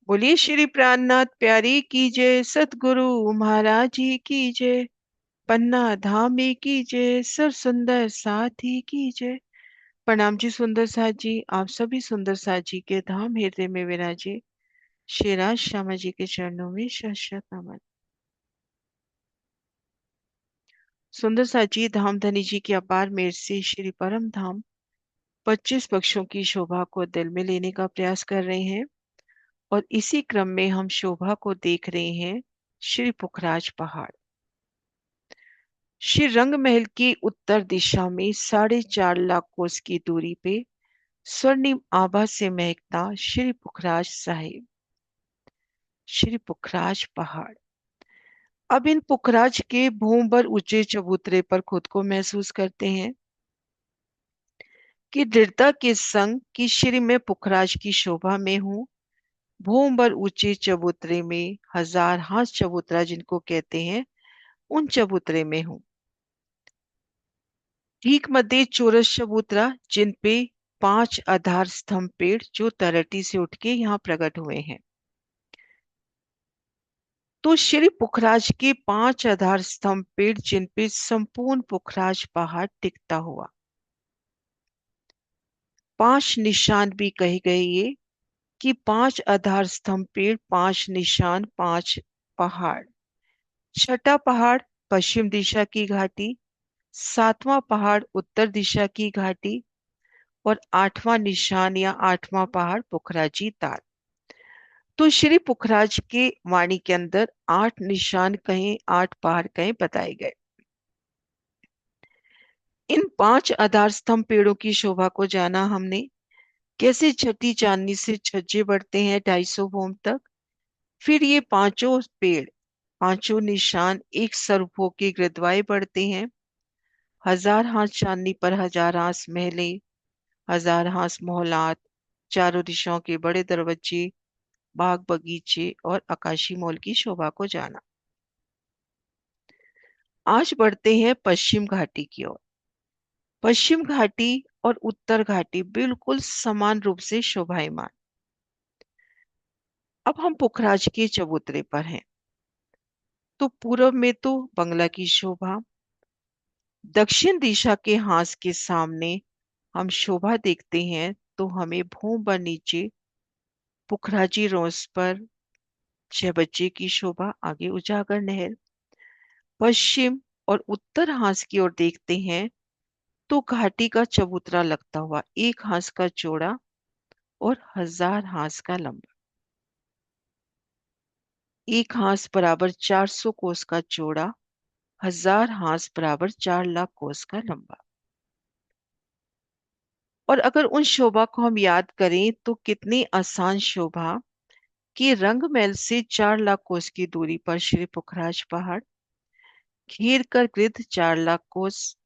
बोलिए श्री प्राणनाथ प्यारी की जय, सतगुरु महाराज जी की जय, पन्ना धामी की जय, सर सुंदर साथी की जय। प्रणाम जी सुंदर साथ जी, आप सभी सुंदर साथ जी के धाम हृदय में विराजे। श्री राज श्यामा जी के चरणों में शत शत नमन। सुंदर साथ जी धाम धनी जी की अपार मेहर से श्री परम धाम 25 पक्षों की शोभा को दिल में लेने का प्रयास कर रहे हैं, और इसी क्रम में हम शोभा को देख रहे हैं श्री पुखराज पहाड़। श्री रंग महल की उत्तर दिशा में 4.5 लाख कोस की दूरी पे स्वर्णिम आभा से महकता श्री पुखराज साहिब, श्री पुखराज पहाड़। अब इन पुखराज के भूमभर ऊंचे चबूतरे पर खुद को महसूस करते हैं कि दृढ़ता के संग कि श्री मैं पुखराज की शोभा में हूँ। भूमभर ऊंचे चबूतरे में हजार हाथ चबूतरा जिनको कहते हैं, उन चबूतरे में हूँ। ठीक मध्य चौरस चबूतरा जिन पे 5 आधार स्तंभ पेड़ जो तरटी से उठ के यहाँ प्रकट हुए हैं। तो श्री पुखराज के 5 आधार स्तंभ पेड़ जिन पे संपूर्ण पुखराज पहाड़ टिकता हुआ। 5 निशान भी कहे गए ये कि 5 आधार स्तंभ पेड़, 5 निशान, 5 पहाड़। छठा पहाड़ पश्चिम दिशा की घाटी, 7वां पहाड़ उत्तर दिशा की घाटी, और 8वां निशान या 8वां पहाड़ पुखराजी ताल। तो श्री पुखराज के वाणी के अंदर 8 निशान कहें, 8 पहाड़ कहें बताए गए। इन 5 आधार स्तंभ पेड़ों की शोभा को जाना हमने, कैसे छठी चांदनी से छज्जे बढ़ते हैं 250 भूम तक। फिर ये पांचों पेड़, पांचों निशान एक सर्वभोग के गिरद्वाए बढ़ते हैं। हजार हाथ चांदनी पर हजार हाथ महले, हजार हाथ मोहलात, चारों दिशाओं के बड़े दरवाजे, बाग बगीचे और आकाशी मॉल की शोभा को जाना। आज बढ़ते हैं पश्चिम घाटी की ओर। पश्चिम घाटी और उत्तर घाटी बिल्कुल समान रूप से शोभायमान। अब हम पुखराज के चबूतरे पर हैं। तो पूर्व में तो बंगला की शोभा, दक्षिण दिशा के हास के सामने हम शोभा देखते हैं तो हमें भूम पर नीचे पुखराजी रोस पर 6 बच्चे की शोभा, आगे उजागर नहर। पश्चिम और उत्तर हास की ओर देखते हैं तो घाटी का चबूतरा लगता हुआ 1 हास का चौड़ा और 1000 हास का लंबा। 1 हास बराबर 400 कोस का चौड़ा, 1000 हास बराबर 4 लाख कोस का लंबा। और अगर उन शोभा को हम याद करें तो कितनी आसान शोभा कि रंग महल से 4 लाख कोस की दूरी पर श्री पुखराज पहाड़, घेर कर गिर्द 4 लाख कोस,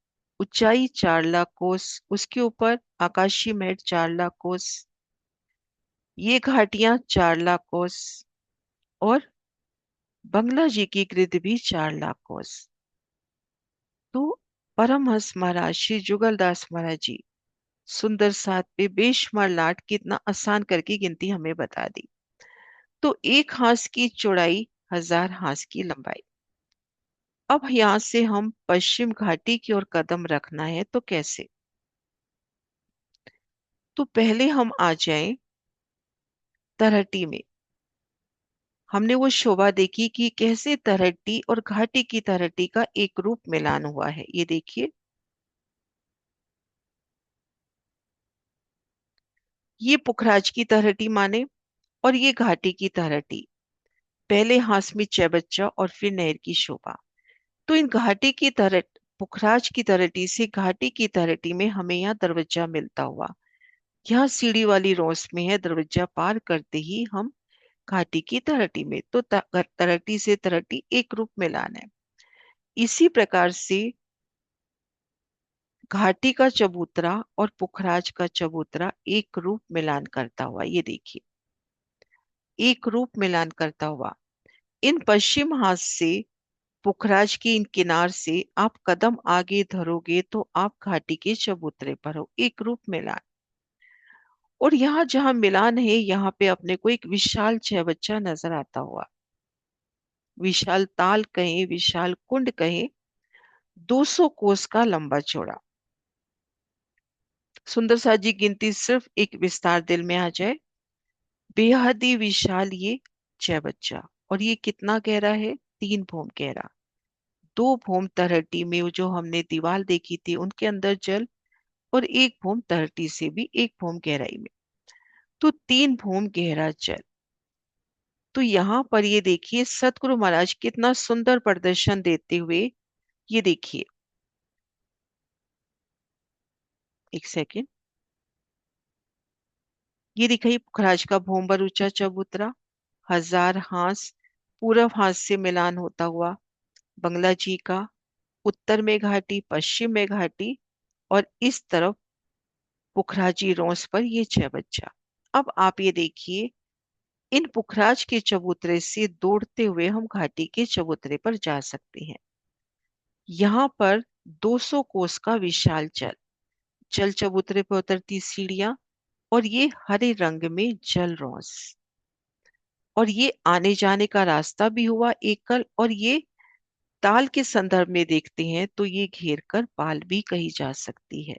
ऊंचाई 4 लाख कोस, उसके ऊपर आकाशीय महल 4 लाख कोस, ये घाटियां 4 लाख कोस, और बंगला जी की गिर्द भी 4 लाख कोस। तो परमहंस महाराज श्री जुगलदास महाराज जी सुंदर साथ पे बेशुमार लाट कितना आसान करके गिनती हमें बता दी। तो 1 हाथ की चौड़ाई, 1000 हाथ की लंबाई। अब यहां से हम पश्चिम घाटी की ओर कदम रखना है तो कैसे। तो पहले हम आ जाएं तरहटी में। हमने वो शोभा देखी कि कैसे तरहटी और घाटी की तरहटी का एक रूप मिलान हुआ है। ये देखिए, ये पुखराज की तरहटी माने और ये घाटी की तरहटी। पहले हाशमी चैबच्चा और फिर नहर की शोभा। तो इन घाटी की तरह पुखराज की तरहटी से घाटी की तरहटी में हमें यहाँ दरवाजा मिलता हुआ। यहाँ सीढ़ी वाली रोस में है, दरवाजा पार करते ही हम घाटी की तरहटी में। तो तरहटी से तरहटी एक रूप मिलान है। इसी प्रकार से घाटी का चबूतरा और पुखराज का चबूतरा एक रूप मिलान करता हुआ, ये देखिए, एक रूप मिलान करता हुआ। इन पश्चिम हाथ से पुखराज की इन किनार से आप कदम आगे धरोगे तो आप घाटी के चबूतरे पर हो, एक रूप मिलान। और यहाँ जहां मिलान है, यहाँ पे अपने को एक विशाल छह बच्चा नजर आता हुआ। विशाल ताल कहें, विशाल कुंड कहें, 200 कोस का लंबा चौड़ा। सुंदर सा जी गिनती सिर्फ एक विस्तार दिल में आ जाए। बेहद ही विशाल ये छह बच्चा। और ये कितना गहरा है? 3 भौम गहरा। 2 भौम तरहटी में वो जो हमने दीवार देखी थी उनके अंदर जल, और 1 भौम तरहटी से भी 1 भौम गहराई में, तो 3 भौम गहरा जल। तो यहाँ पर ये देखिए सतगुरु महाराज कितना सुंदर प्रदर्शन देते हुए, ये देखिए, एक सेकेंड, ये दिखाई पुखराज का भोंबर ऊंचा चबूतरा, 1000 हांस, पूरब हांस से मिलान होता हुआ बंगला जी का, उत्तर में घाटी, पश्चिम में घाटी, और इस तरफ पुखराजी रोंस पर ये छह बच्चा। अब आप ये देखिए, इन पुखराज के चबूतरे से दौड़ते हुए हम घाटी के चबूतरे पर जा सकते हैं। यहाँ पर 200 कोस का विशाल जल, जल चबूतरे पर उतरती सीढ़ियां, और ये हरे रंग में जल रोंस, और ये आने जाने का रास्ता भी हुआ एकल। और ये ताल के संदर्भ में देखते हैं तो ये घेर कर पाल भी कही जा सकती है।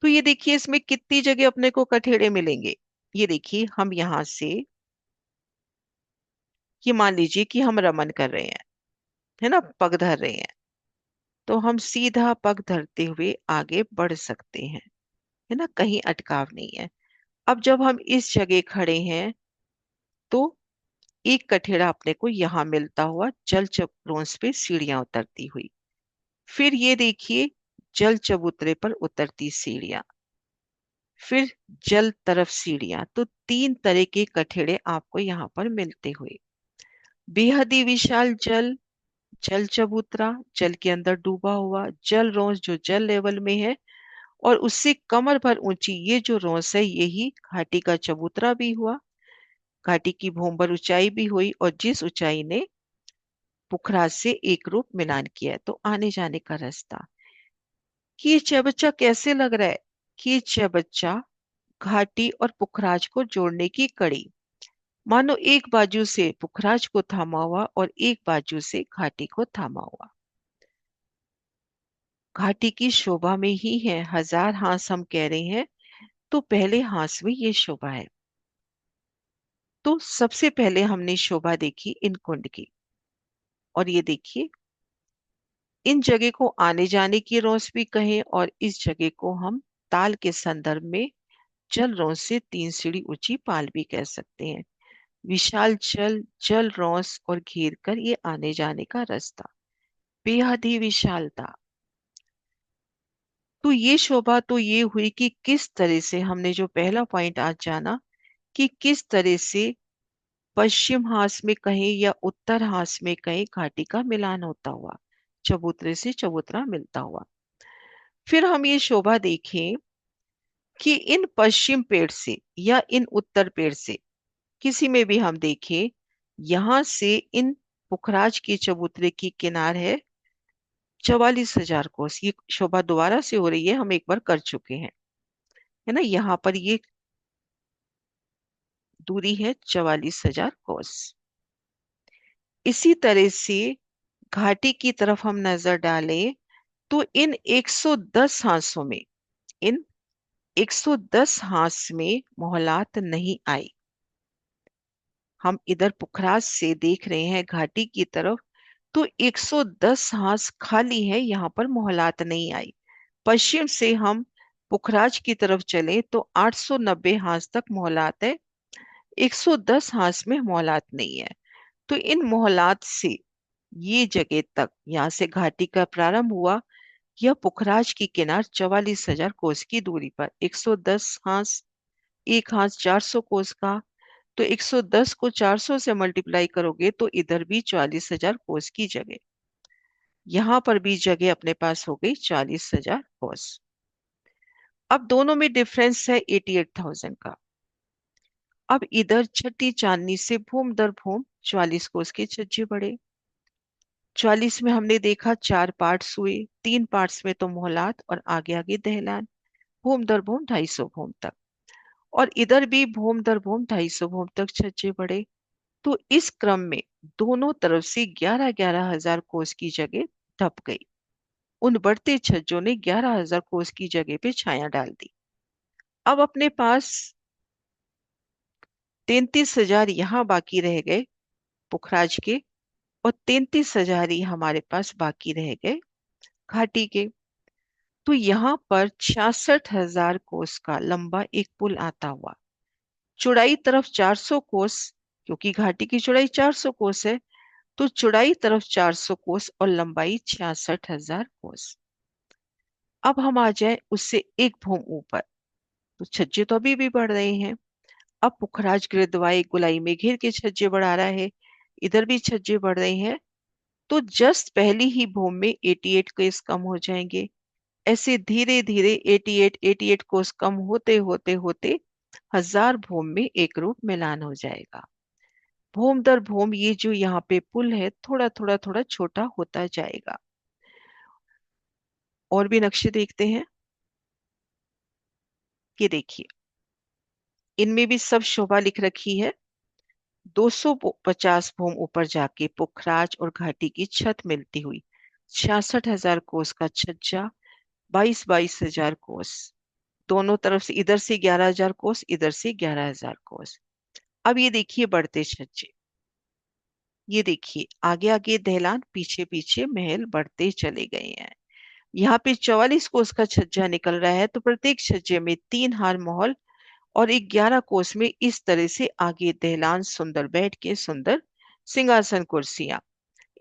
तो ये देखिए इसमें कितनी जगह अपने को कठेड़े मिलेंगे। ये देखिए, हम यहां से, ये मान लीजिए कि हम रमन कर रहे हैं, है ना, पग धर रहे हैं, तो हम सीधा पग धरते हुए आगे बढ़ सकते हैं, है ना, कहीं अटकाव नहीं है। अब जब हम इस जगह खड़े हैं तो एक कठेड़ा अपने को यहां मिलता हुआ जल चक्रोंस पे सीढ़ियां उतरती हुई। फिर ये देखिए जल चबूतरे पर उतरती सीढ़ियां, फिर जल तरफ सीढ़ियां, तो 3 तरह के कठेड़े आपको यहाँ पर मिलते हुए। बेहद ही विशाल जल, जल चबूतरा, जल के अंदर डूबा हुआ जल रोंस जो जल लेवल में है, और उससे कमर भर ऊंची ये जो रोंस है, यही घाटी का चबूतरा भी हुआ, घाटी की भूमभर ऊंचाई भी हुई, और जिस ऊंचाई ने पुखराज से एक रूप मिलान किया है। तो आने जाने का रास्ता, कि ये चबच्चा कैसे लग रहा है? कि ये चबच्चा घाटी और पुखराज को जोड़ने की कड़ी, मानो एक बाजू से पुखराज को थामा हुआ और एक बाजू से घाटी को थामा हुआ। घाटी की शोभा में ही है, 1000 हांस हम कह रहे हैं, तो पहले हांस में ये शोभा है। तो सबसे पहले हमने शोभा देखी इन कुंड की, और ये देखिए इन जगह को आने जाने की रोंस भी कहें, और इस जगह को हम ताल के संदर्भ में जल रोंस से 3 सीढ़ी ऊंची पाल भी कह सकते हैं। विशाल जल, जल रोंस और घेर कर ये आने जाने का रास्ता, बेहद ही विशालता। तो ये शोभा तो ये हुई कि किस तरह से हमने जो पहला पॉइंट आज जाना, कि किस तरह से पश्चिम हास में कहीं या उत्तर हास में कहीं घाटी का मिलान होता हुआ, चबूतरे से चबूतरा मिलता हुआ। फिर हम ये शोभा देखें कि इन पश्चिम पेड़ से या इन उत्तर पेड़ से किसी में भी हम देखें, यहां से इन पुखराज के चबूतरे की किनार है 44,000 कोस। ये शोभा दोबारा से हो रही है, हम एक बार कर चुके हैं, है ना। यहाँ पर ये दूरी है 44,000 कोस। इसी तरह से घाटी की तरफ हम नजर डालें तो इन 110 हांसों में, इन 110 हांस में मोहलात नहीं आई। हम इधर पुखराज से देख रहे हैं घाटी की तरफ, तो 110 हांस खाली है, यहाँ पर मोहलात नहीं आई। पश्चिम से हम पुखराज की तरफ चले तो 890 हांस तक मोहलात है, 110 हांस में मोहलात नहीं है। तो इन मोहलात से ये जगह तक, यहाँ से घाटी का प्रारंभ हुआ, यह पुखराज की किनार 44,000 कोस की दूरी पर। 110 हांस, एक हांस 400 कोस का, तो 110 को 400 से मल्टीप्लाई करोगे तो इधर भी 44,000 कोस की जगह, यहां पर भी जगह अपने पास हो गई 40,000 कोस। अब दोनों में डिफरेंस है 88,000 का। अब इधर छठी चांदनी से भूम दर भूम 44 कोस के छज्जे बढ़े। 44 में हमने देखा 4 पार्ट्स हुए, 3 पार्ट्स में तो मोहलात और आगे आगे दहलान, भूम दर भूम 250 भूम तक। और इधर भी भूम दर भूम 250 भूम तक छज्जे बढ़े। तो इस क्रम में दोनों तरफ से 11,000 कोस की जगह ढप गई। उन बढ़ते छज्जों ने 11,000 कोस की जगह पे छाया डाल दी। अब अपने पास 33,000 यहाँ बाकी रह गए पुखराज के, और 33,000 ही हमारे पास बाकी रह गए घाटी के। तो यहाँ पर 66,000 कोस का लंबा एक पुल आता हुआ, चौड़ाई तरफ 400 कोस, क्योंकि घाटी की चौड़ाई 400 कोस है, तो चौड़ाई तरफ 400 कोस और लंबाई 66,000 कोस। अब हम आ जाए उससे एक भूम ऊपर। तो छज्जे तो अभी भी बढ़ रहे हैं। अब पुखराज गिरदवाई गोलाई में घेर के छज्जे बढ़ा रहा है, इधर भी छज्जे बढ़ रहे हैं। तो जस्ट पहली ही भूम में 88 केस कम हो जाएंगे। ऐसे धीरे धीरे 88 कोस कम होते होते होते 1000 भूम में एक रूप मिलान हो जाएगा। भूम दर भूम ये जो यहाँ पे पुल है थोड़ा थोड़ा थोड़ा छोटा होता जाएगा। और भी नक्शे देखते हैं। ये देखिए, इनमें भी सब शोभा लिख रखी है। 250 भूम ऊपर जाके पुखराज और घाटी की छत मिलती हुई 66,000 कोस का छज्जा, 22,000 कोस दोनों तरफ से, इधर से 11,000 कोस, इधर से 11,000 कोस। अब ये देखिए बढ़ते छज्जे, ये देखिए आगे आगे दहलान, पीछे पीछे महल बढ़ते चले गए हैं। यहाँ पे 44 कोस का छज्जा निकल रहा है, तो प्रत्येक छज्जे में 3 हार महल और 11 कोस में इस तरह से आगे दहलान, सुंदर बैठ के सुंदर सिंहासन कुर्सियां।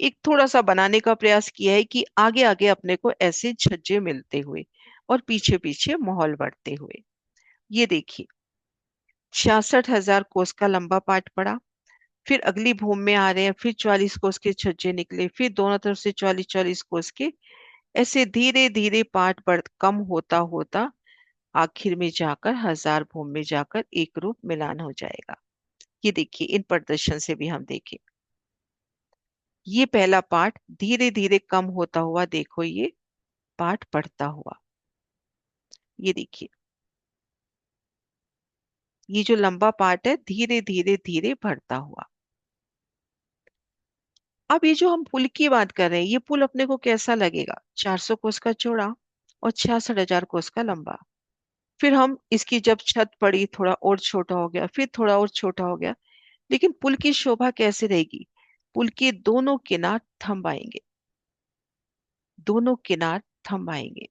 एक थोड़ा सा बनाने का प्रयास किया है कि आगे आगे अपने को ऐसे छज्जे मिलते हुए और पीछे पीछे महल बढ़ते हुए। ये देखिए 66,000 कोस का लंबा पाट पड़ा। फिर अगली भूमि में आ रहे हैं, फिर 44 कोस के छज्जे निकले, फिर दोनों तरफ से 44 कोस के। ऐसे धीरे धीरे पाट बढ़ कम होता होता आखिर में जाकर 1000 भूमि में जाकर एक रूप मिलान हो जाएगा। ये देखिए इन प्रदर्शन से भी हम देखें, ये पहला पाठ धीरे धीरे कम होता हुआ, देखो ये पाठ बढ़ता हुआ। ये देखिए ये जो लंबा पार्ट है धीरे धीरे धीरे बढ़ता हुआ। अब ये जो हम पुल की बात कर रहे हैं, ये पुल अपने को कैसा लगेगा? 400 कोस का चौड़ा और 66,000 कोस का लंबा। फिर हम इसकी जब छत पड़ी थोड़ा और छोटा हो गया, फिर थोड़ा और छोटा हो गया। लेकिन पुल की शोभा कैसे रहेगी? पुल के दोनों किनार थंब आएंगे, दोनों किनार थंब आएंगे,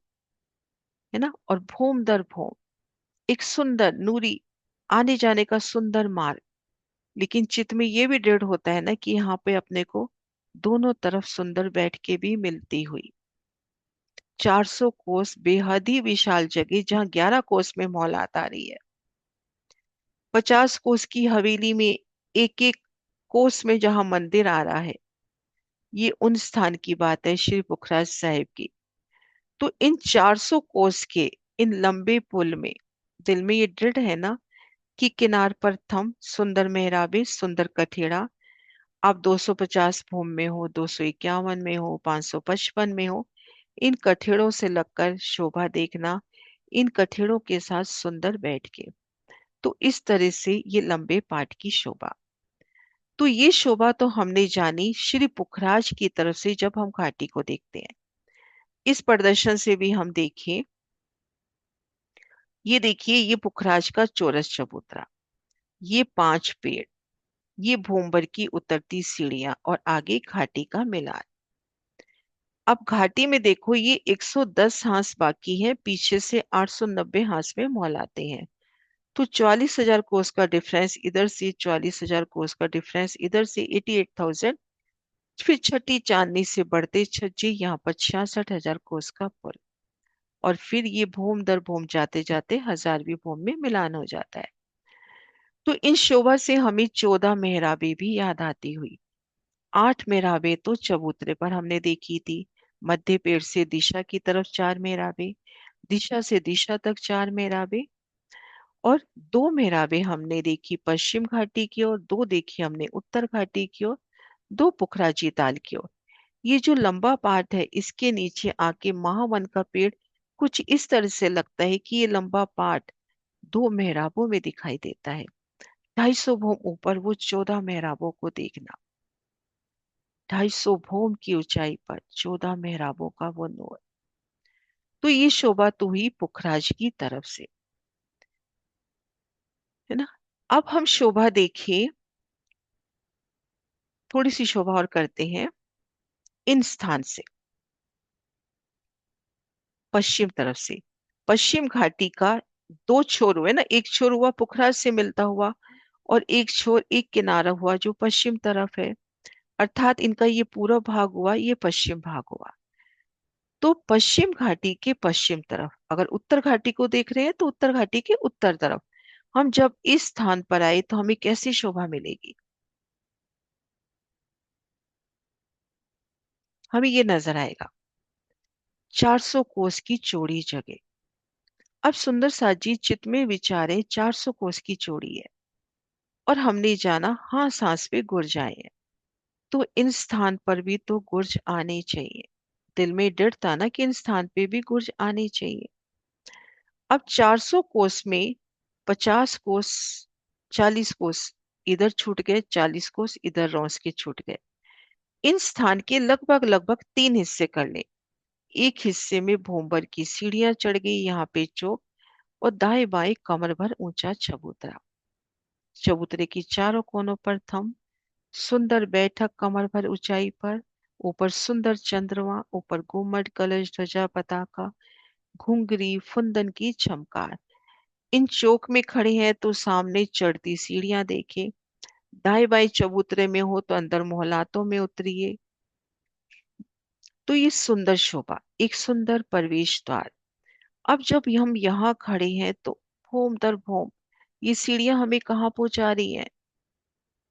है ना। और भूम दर भूम एक सुंदर नूरी आने जाने का सुंदर मार्ग। लेकिन चित्त में ये भी दृढ़ होता है ना कि यहाँ पे अपने को दोनों तरफ सुंदर बैठ के भी मिलती हुई 400 कोस बेहद ही विशाल जगह, जहाँ 11 कोस में मौलात आ रही है। 50 कोस की हवेली में एक एक कोस में जहाँ मंदिर आ रहा है, ये उन स्थान की बात है श्री पुखराज साहिब की। तो इन 400 कोस के इन लंबे पुल में दिल में ये दृढ़ है ना कि किनार पर थम सुंदर मेहराबे, सुंदर कठेड़ा। आप 250 भूम में हो, 251 में हो, 555 में हो, इन कठेड़ों से लगकर शोभा देखना, इन कठेड़ों के साथ सुंदर बैठ के। तो इस तरह से ये लंबे पाठ की शोभा। तो ये शोभा तो हमने जानी श्री पुखराज की तरफ से जब हम घाटी को देखते हैं। इस प्रदर्शन से भी हम देखें, ये देखिए ये पुखराज का चौरस चबूतरा, ये 5 पेड़, ये भूमभर की उतरती सीढ़ियां और आगे घाटी का मीनार। अब घाटी में देखो ये 110 हांस बाकी है, पीछे से 890 हांस में मौलाते हैं। तो 44,000 कोस का डिफरेंस इधर से, 44,000 कोस का डिफरेंस इधर से, 88,000। फिर छठी चांदनी से बढ़ते छज्जे, यहाँ पर 66,000 कोस का पुल। और फिर ये भूम दर भूम जाते जाते 1000वीं भूम में मिलान हो जाता है। तो इन शोभा से हमें 14 मेहराबें भी याद आती हुई। 8 मेहराबें तो चबूतरे पर हमने देखी थी। मध्य पेड़ से दिशा की तरफ 4 मेहराबें, दिशा से दिशा तक 4 मेहराबें, और 2 मेहराबें हमने देखी पश्चिम घाटी की ओर, 2 देखी हमने उत्तर घाटी की ओर, 2 पुखराजी ताल की ओर। ये जो लंबा पार्ट है इसके नीचे आके महावन का पेड़ कुछ इस तरह से लगता है कि ये लंबा पार्ट दो मेहराबों में दिखाई देता है। 250 भोम ऊपर वो 14 मेहराबों को देखना। 250 भोम की ऊंचाई पर 14 मेहराबों का वो नूर। तो ये शोभा तो हुई पुखराज की तरफ से, है ना। अब हम शोभा देखिए, थोड़ी सी शोभा और करते हैं इन स्थान से, पश्चिम तरफ से। पश्चिम घाटी का दो छोर हुए ना, एक छोर हुआ पुखराज से मिलता हुआ और एक छोर, एक किनारा हुआ जो पश्चिम तरफ है। अर्थात इनका ये पूरा भाग हुआ, ये पश्चिम भाग हुआ। तो पश्चिम घाटी के पश्चिम तरफ, अगर उत्तर घाटी को देख रहे हैं तो उत्तर घाटी के उत्तर तरफ हम जब इस स्थान पर आए तो हमें कैसी शोभा मिलेगी? हमें ये नजर आएगा, 400 कोस की चौड़ी जगह। अब सुंदर साजी चित्त में विचारे, 400 कोस की चौड़ी है और हमने जाना हाँ सांस पे गुर्ज आए हैं, तो इन स्थान पर भी तो गुर्ज आने चाहिए। दिल में डर था ना कि इन स्थान पे भी गुर्ज आने चाहिए। अब 400 कोस में 50 कोस, 40 कोस इधर छूट गए, 40 कोस इधर रौस के छूट गए। इन स्थान के लगभग लगभग तीन हिस्से कर ले। एक हिस्से में भोंबर की सीढ़ियां चढ़ गई, यहाँ पे चौक और दाएं बाएं कमर भर ऊंचा चबूतरा। चबूतरे की चारों कोनों पर थम, सुंदर बैठक कमर भर ऊंचाई पर, ऊपर सुंदर चंद्रमा, ऊपर गुम्मट कलश ध्वजा पताका, घुंघरी फुंदन की झमकार। इन चौक में खड़े हैं तो सामने चढ़ती सीढ़ियां देखे, दाएं बाएं चबूतरे में हो तो अंदर मोहलातों में उतरिए। तो ये सुंदर शोभा, एक सुंदर प्रवेश द्वार। अब जब हम यहाँ खड़े हैं तो भोम दर भोम ये सीढ़ियां हमें कहाँ पहुंचा रही हैं?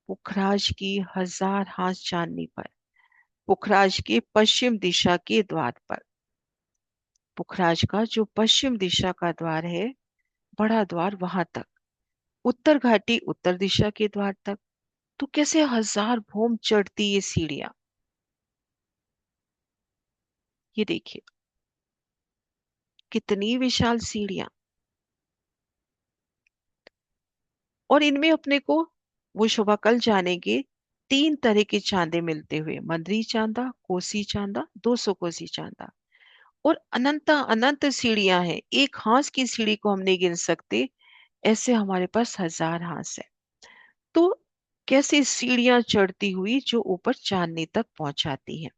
पुखराज की हजार हाथ चांदनी पर, पुखराज के पश्चिम दिशा के द्वार पर। पुखराज का जो पश्चिम दिशा का द्वार है, बड़ा द्वार, वहां तक। उत्तर घाटी उत्तर दिशा के द्वार तक। तो कैसे हजार भोम चढ़ती ये सीढ़ियां, ये देखिए कितनी विशाल सीढ़ियां। और इनमें अपने को, वो शोभा कल जानेंगे, तीन तरह के चांदे मिलते हुए, मंदरी चांदा, कोसी चांदा, 200 कोसी चांदा। और अनंत अनंत सीढ़ियां हैं, एक हाथ की सीढ़ी को हम नहीं गिन सकते, ऐसे हमारे पास हजार हाथ है। तो कैसे सीढ़ियां चढ़ती हुई जो ऊपर चांदनी तक पहुंचाती हैं।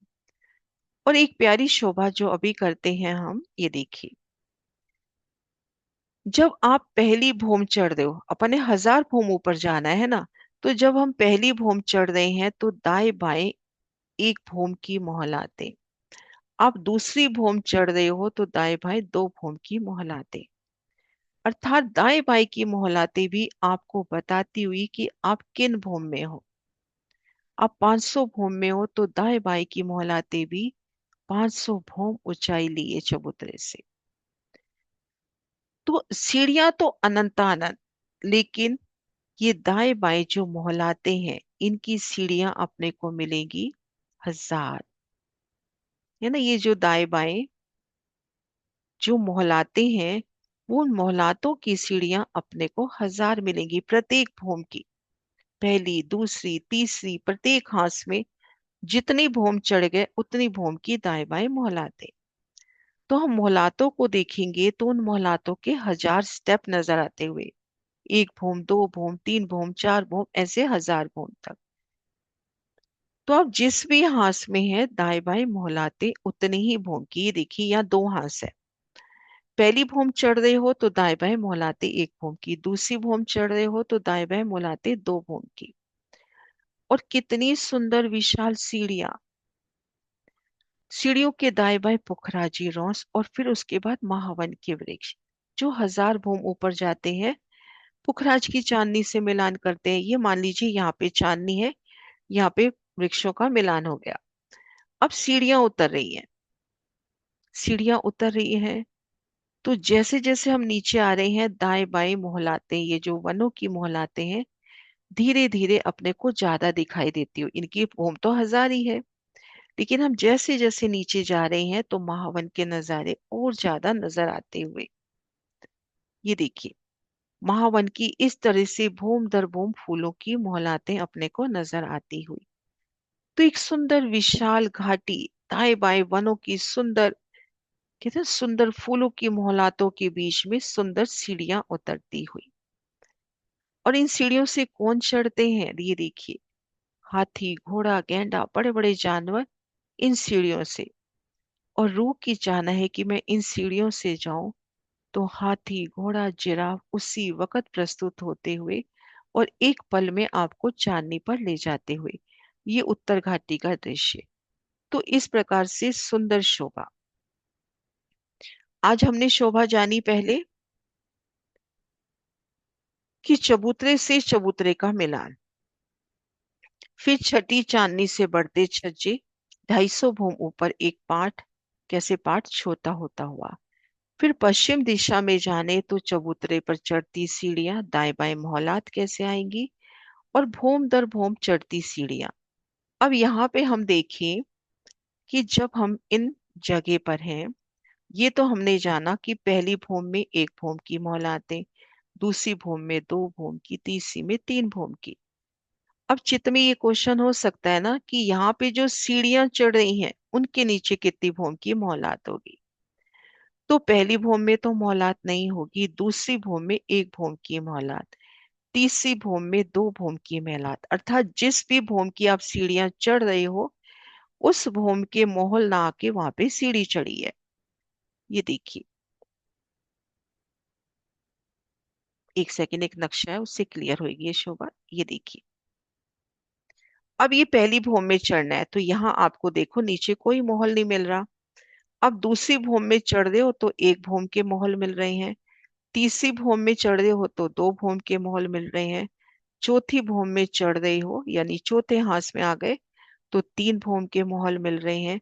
और एक प्यारी शोभा जो अभी करते हैं हम, ये देखिए। जब आप पहली भूम चढ़ रहे हो, अपने हजार भूम ऊपर जाना है ना, तो जब हम पहली भूम चढ़ रहे हैं तो दाएं बाएं एक भूम की मोहलाते। आप दूसरी भूम चढ़ रहे हो तो दाएं बाएं दो भूम की मोहलाते। अर्थात दाएं बाएं की मोहलाते भी आपको बताती हुई कि आप किन भूम में हो। आप 500 भूम में हो तो दाएं बाएं की मोहलाते भी 500 भूम ऊंचाई लिए चबूतरे से। तो सीढ़ियां तो अनंतानंत, लेकिन ये दाएं बाएं जो मोहलाते हैं, इनकी सीढ़ियां अपने को मिलेगी हजार, है ना। ये जो दाएं बाएं जो मोहलाते हैं, वो उन मोहलातों की सीढ़ियां अपने को हजार मिलेंगी प्रत्येक भूम की। पहली दूसरी तीसरी प्रत्येक हाथ में जितनी भूम चढ़ गए उतनी भूम की दाएं बाएं मोहलाते। तो हम मोहलातों को देखेंगे तो उन मोहलातों के हजार स्टेप नजर आते हुए, एक भूम, दो भूम, तीन भूम, चार भूम, ऐसे हजार भूम तक। तो आप जिस भी हाथ में है दाएं बाएं मोहलाते उतने ही भूम की। ये देखिए यहाँ दो हाथ है, पहली भूम चढ़ रहे हो तो दाएं बाएं मोहलाते एक भूम की, दूसरी भूम चढ़ रहे हो तो दाएं बाएं मोहलाते दो भूम की। और कितनी सुंदर विशाल सीढ़ियां, सीढ़ियों के दाएं बाएं पुखराजी रॉस और फिर उसके बाद महावन के वृक्ष जो हजार भूम ऊपर जाते हैं, पुखराज की चांदनी से मिलान करते हैं। ये मान लीजिए यहाँ पे चांदनी है, यहाँ पे वृक्षों का मिलान हो गया। अब सीढ़ियां उतर रही हैं, सीढ़ियां उतर रही हैं। तो जैसे जैसे हम नीचे आ रहे हैं, दाएं बाएं मोहलाते, ये जो वनों की मोहलाते हैं, धीरे धीरे अपने को ज्यादा दिखाई देती हो। इनकी भूम तो हजार ही है, लेकिन हम जैसे जैसे नीचे जा रहे हैं तो महावन के नजारे और ज्यादा नजर आते हुए, ये देखिए महावन की इस तरह से भूम दर भूम फूलों की मोहलातें अपने को नजर आती हुई। तो एक सुंदर विशाल घाटी, दाएं बाएं वनों की सुंदर, कहते हैं सुंदर फूलों की मोहलातों के बीच में सुंदर सीढ़ियां उतरती हुई। और इन सीढ़ियों से कौन चढ़ते हैं, ये देखिए, हाथी घोड़ा गैंडा बड़े बड़े जानवर इन सीढ़ियों से। और रूह की चाहना है कि मैं इन सीढ़ियों से जाऊं, तो हाथी घोड़ा जिराफ उसी वक्त प्रस्तुत होते हुए और एक पल में आपको चांदनी पर ले जाते हुए। ये उत्तर घाटी का दृश्य। तो इस प्रकार से सुंदर शोभा। आज हमने शोभा जानी पहले कि चबूतरे से चबूतरे का मिलान, फिर छठी चांदनी से बढ़ते छज्जे, 250 भूम ऊपर एक पाठ, कैसे पाठ छोटा होता हुआ। फिर पश्चिम दिशा में जाने तो चबूतरे पर चढ़ती सीढ़ियां, दाएं बाएं मोहलात कैसे आएंगी, और भूम दर भूम चढ़ती सीढ़ियां। अब यहाँ पे हम देखें कि जब हम इन जगह पर हैं, ये तो हमने जाना कि पहली भूम में एक भूम की मोहलातें, दूसरी भूम में दो भूम की, तीसरी में तीन भूम की। अब चित्त में ये क्वेश्चन हो सकता है ना कि यहाँ पे जो सीढ़ियां चढ़ रही हैं उनके नीचे कितनी भूम की मोहलात होगी। तो पहली भूम में तो मोहलात नहीं होगी, दूसरी भूम में एक भूम की मोहलात, तीसरी भूम में दो भूम की मोहलात। अर्थात जिस भी भूम की आप सीढ़ियां चढ़ रहे हो, उस भूम के मोहल ना आके वहां पे सीढ़ी चढ़ी है। ये देखिए, एक सेकंड, एक नक्शा है उससे क्लियर होगी ये शोभा। ये देखिए, अब ये पहली भूम में चढ़ना है, तो यहाँ आपको देखो नीचे कोई मोहल नहीं मिल रहा। अब दूसरी भूम में चढ़ रहे हो तो एक भूम के मोहल मिल रहे हैं, तीसरी भूम में चढ़ रहे हो तो दो भूम के मोहल मिल रहे हैं, चौथी भूम में चढ़ रहे हो यानी चौथे हांस में आ गए तो तीन भूम के मोहल मिल रहे हैं।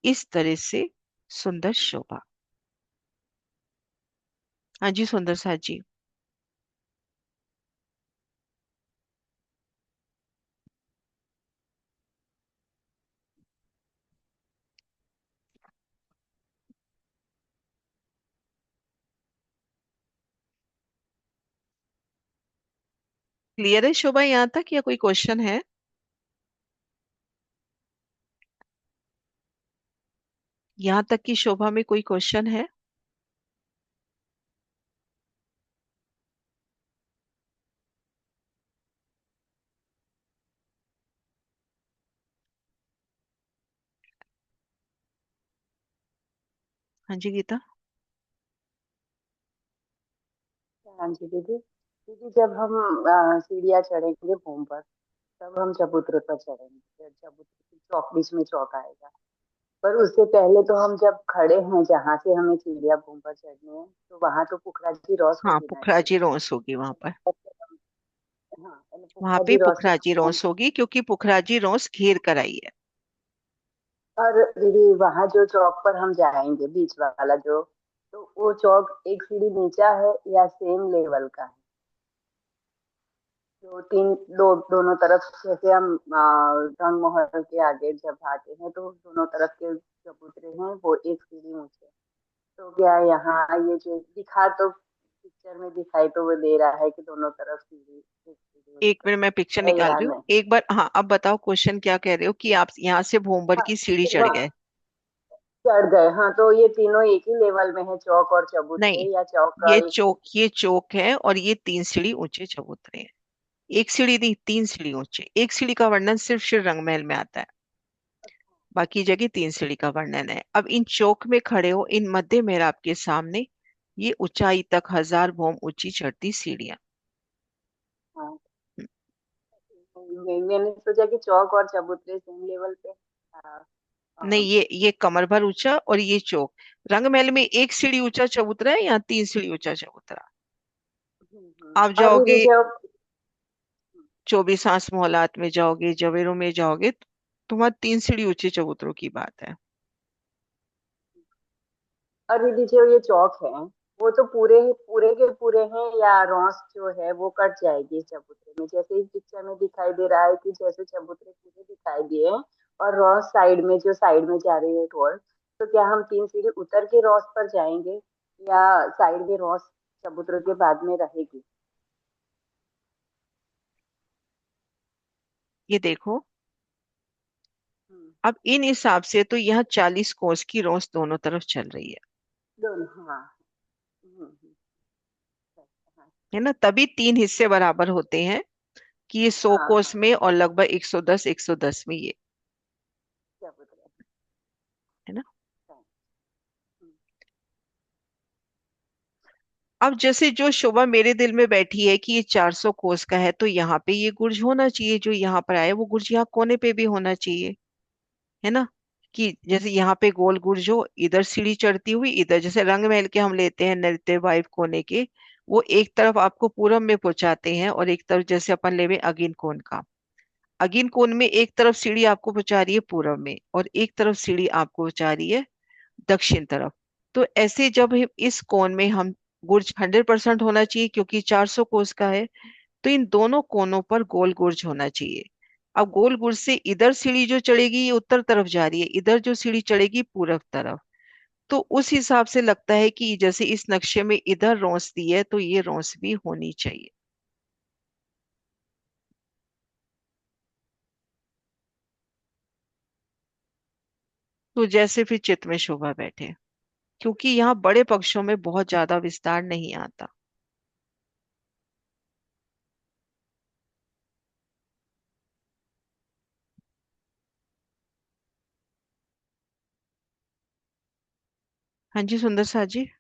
इस तरह से सुंदर शोभा। हाँ जी सुंदर साथ जी। क्लियर है शोभा यहाँ तक, या कोई क्वेश्चन है? यहाँ तक की शोभा में कोई क्वेश्चन है? हाँ जी गीता। हाँ जी दीदी। दीदी जब हम सीढ़ियाँ चढ़ेंगे भूम पर, तब हम चबूतरे पर चढ़ेंगे, फिर चबूतरे की चौक, बीच में चौक आएगा। पर उससे पहले तो हम जब खड़े हैं जहाँ से हमें सीढ़ियाँ भूम पर चढ़नी है, तो वहां तो पुखराजी रॉस हाँ होगी ना दीदी। पुखराजी रोस होगी वहां पर। हाँ, पहले वहां पे पुखराजी रॉस से पुखराजी हम। रोस होगी क्योंकि पुखराजी रोस घेर कर आई है। और दीदी वहां जो चौक पर हम जाएंगे, बीच वाला जो, तो वो चौक एक सीढ़ी नीचा है या सेम लेवल का है? दो तीन, दोनों तरफ जैसे हम रंग महल के आगे जब आते हैं तो दोनों तरफ के चबूतरे हैं वो एक सीढ़ी ऊंचे। तो क्या यहाँ ये जो दिखा, तो पिक्चर में दिखाई तो वो दे रहा है कि दोनों तरफ सीढ़ी, एक सीढ़ी एक ऊंचे मिनट मैं पिक्चर है निकाल या रही हूँ नहीं? एक बार। हाँ अब बताओ क्वेश्चन क्या कह रहे हो, कि आप यहाँ से भूमबर हाँ, की सीढ़ी तो चढ़ वहाँ गए? चढ़ गए, हाँ, तो ये तीनों एक ही लेवल में है, चौक और नहीं, चबूतरे, या चौक का एक? ये चौक है और ये तीन सीढ़ी ऊंचे चबूतरे हैं। एक सीढ़ी नहीं, तीन सीढ़ी ऊंचे। एक सीढ़ी का वर्णन सिर्फ श्री रंगमहल में आता है, बाकी जगह तीन सीढ़ी का वर्णन है। अब इन चौक में खड़े हो, इन मध्य मेहराब के सामने ये ऊंचाई तक 1000 भौम ऊंची चढ़ती सीढ़ियां। हाँ, मैंने सोचा कि चौक और चबूतरे सेम लेवल पे। हाँ, नहीं, हाँ, ये कमर भर ऊंचा और ये चौक। रंगमहल में एक सीढ़ी ऊंचा चबूतरा है, यहाँ तीन सीढ़ी ऊंचा चबूतरा। आप और जाओगे दीदी जब, 24 आस मोहल्लात में जाओगे, जवेरों में जाओगे, तो वहां तीन सीढ़ी ऊंचे चबूतरों की बात है। और दीदी जो ये चौक है, वो तो पूरे पूरे के पूरे हैं या रॉस जो है वो कट जाएगी इस चबूतरे में? जैसे इस पिक्चर में दिखाई दे रहा है कि जैसे चबूतरे पूरे दिखाई दिए हैं और रॉस साइड में, जो साइड में जा रही है रोड, तो क्या हम तीन सीढ़ी उतर के रॉस पर जाएंगे, या साइड में रॉस चबूतरे के बाद में रहेगी? ये देखो। हम्म, अब इन हिसाब से तो यहाँ 40 कोस की रोस दोनों तरफ चल रही है। दोनों, हाँ। हाँ है ना, तभी 3 हिस्से बराबर होते हैं, कि ये सौ हाँ कोस हाँ, में और लगभग 110 में ये। चबूतरा। है ना। हाँ, हम्म, अब जैसे जो शोभा मेरे दिल में बैठी है कि ये 400 कोस का है, तो यहाँ पे ये गुर्ज होना चाहिए, जो यहाँ पर आया वो गुर्ज यहाँ कोने पे भी होना चाहिए। है ना। कि जैसे यहाँ पे गोल गुर्ज हो, इधर सीढ़ी चढ़ती हुई, इधर जैसे रंग महल के हम लेते हैं नृत्य वाइव कोने के, वो एक तरफ आपको पूरब में पहुंचाते हैं, और एक तरफ जैसे अपन लेवे अगिन कोण का, अगिन कोण में एक तरफ सीढ़ी आपको पहुंचा रही है पूरब में, और एक तरफ सीढ़ी आपको पहुंचा रही है दक्षिण तरफ। तो ऐसे जब इस कोण में हम, गुर्ज 100% होना चाहिए क्योंकि 400 कोस का है, तो इन दोनों कोनों पर गोल गुर्ज होना चाहिए। अब गोल गुर्ज से इधर सीढ़ी जो चढ़ेगी ये उत्तर तरफ जा रही है, इधर जो सीढ़ी चढ़ेगी पूरब तरफ। तो उस हिसाब से लगता है कि जैसे इस नक्शे में इधर रोंस दी है, तो ये रोंस भी होनी चाहिए। तो जैसे फिर चित्त में शोभा बैठे, क्योंकि यहाँ बड़े पक्षों में बहुत ज्यादा विस्तार नहीं आता। हाँ जी सुंदर सा जी।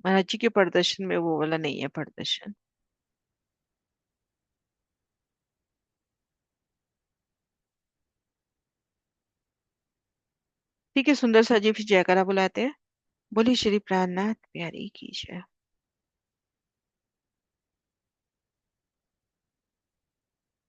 महाराज जी के प्रदर्शन में वो वाला नहीं है प्रदर्शन। ठीक है सुंदर सा जी, फिर जयकारा बुलाते हैं। बोली श्री प्राणनाथ प्यारी की जय।